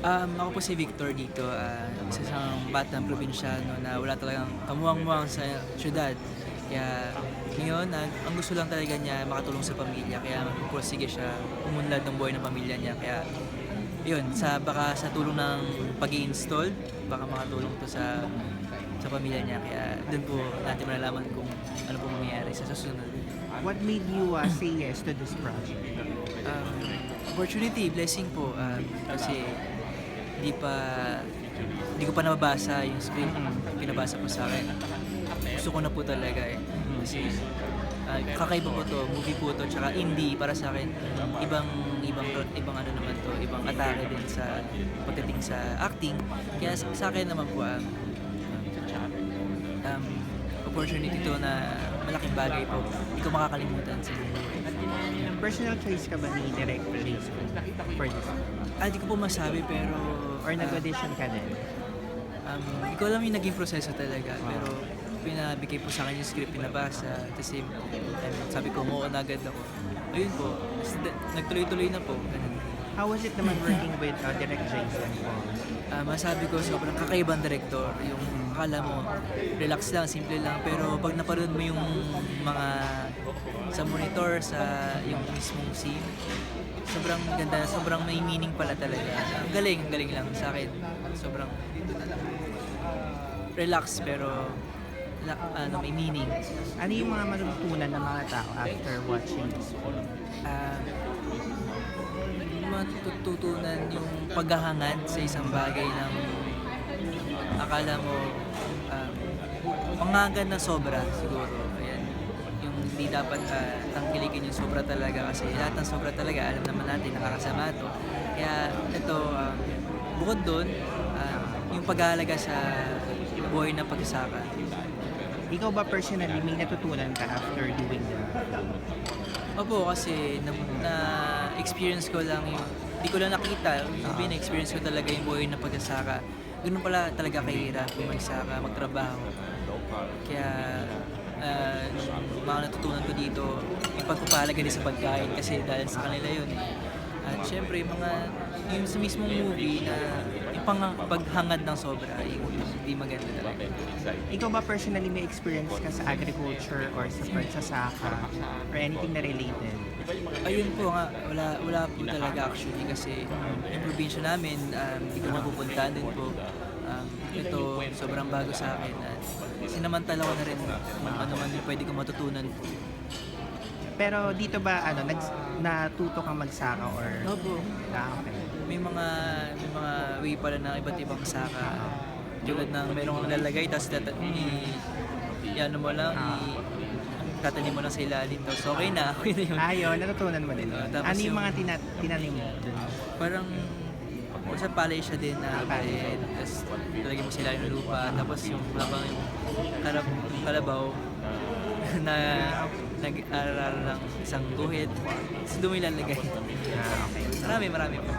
Ako po si Victor dito, isa siyang batang probinsyano na wala talagang kamuwang-muwang sa siyudad. Kaya ngayon, ang gusto lang talaga niya makatulong sa pamilya, kaya magpupursige siya, umunlad ng buhay ng pamilya niya. Kaya yun, baka sa tulong ng pag-i-install, baka makatulong to sa pamilya niya. Kaya doon po natin malalaman kung ano po mangyayari sa susunod. What made you say yes to this project? Opportunity, blessing po, kasi hindi pa hindi ko pa nababasa yung script, pinabasa po sa akin. Gusto ko na po talaga eh. Kasi kakaiba po to, movie po to, tsaka indie para sa akin. Ibang ano naman to, ibang atake din sa pagdating sa acting. Kaya sa akin naman po opportunity to na malaking bagay po. Hindi ko makakalimutan sa buhay. Personal choice ka ba ni Direct Jason for this? Hindi ko po masabi pero Or nag-audition ka din? Hindi ko alam yung naging proseso talaga, pero pinabigay po sa akin yung script, pinabasa, at the same time, sabi ko, oo na agad ako. Ayun po, nagtuloy-tuloy na po. Ganun. How was it naman working with Direct Jason? Masabi ko, sobrang kakaibang director. Yung akala mo, relax lang, simple lang, pero pag napanood mo yung mga sa monitor, sa yung mismong scene, sobrang ganda, sobrang may meaning pala talaga. Ang galing lang sa akin. Sobrang relax pero may meaning. Ano yung mga matutunan ng mga tao after watching this film? Matututunan yung paghahangad sa isang bagay ng akala mo panghangad na sobra siguro. Ayan. Yung hindi dapat tangkilikin yung sobra talaga kasi lahat ng sobra talaga alam naman natin nakakasama to. Kaya ito bukod doon yung pag-aalaga sa buhay ng pagsasaka. Ikaw ba personally may natutunan ka after doing the film? Opo, kasi na-experience ko lang yung, hindi ko lang nakita, sabi na-experience ko talaga yung buhay ng pagsasaka. Ganun pala talaga kahirap yung magsaka, magtrabaho. Kaya, mga natutunan ko dito, yung pagpapahalaga din sa pagkain kasi dahil sa kanila yun. At syempre, yung sa mismong movie na yung paghangad ng sobra, yung hindi maganda talaga. Ikaw ba personally may experience ka sa agriculture or sa pagsasaka or anything na related? Ayun po nga, wala po talaga actually kasi yung probinsya namin, hindi ko napupuntahan din po. Ito, sobrang bago sa akin at sinamantala ko na rin kung ano man yung pwede kong matutunan po. Pero dito ba natuto kang magsaka or Opo. okay. May mga way pala na iba't ibang saka. Tulad ng merong lalagay, tapos ano mo lang, tatanim mo lang sa ilalim. Tapos okay na yun. Ayun, natutunan mo din. Tapos Ano yung yung- mga tinanim mo dun? Parang basta palay siya din na Palay. tapos talagyan mo sila yung lupa, tapos yung habang yung kalabaw na nag-aaral ng isang guhit, tapos doon mo ilalagay. Okay. Marami po.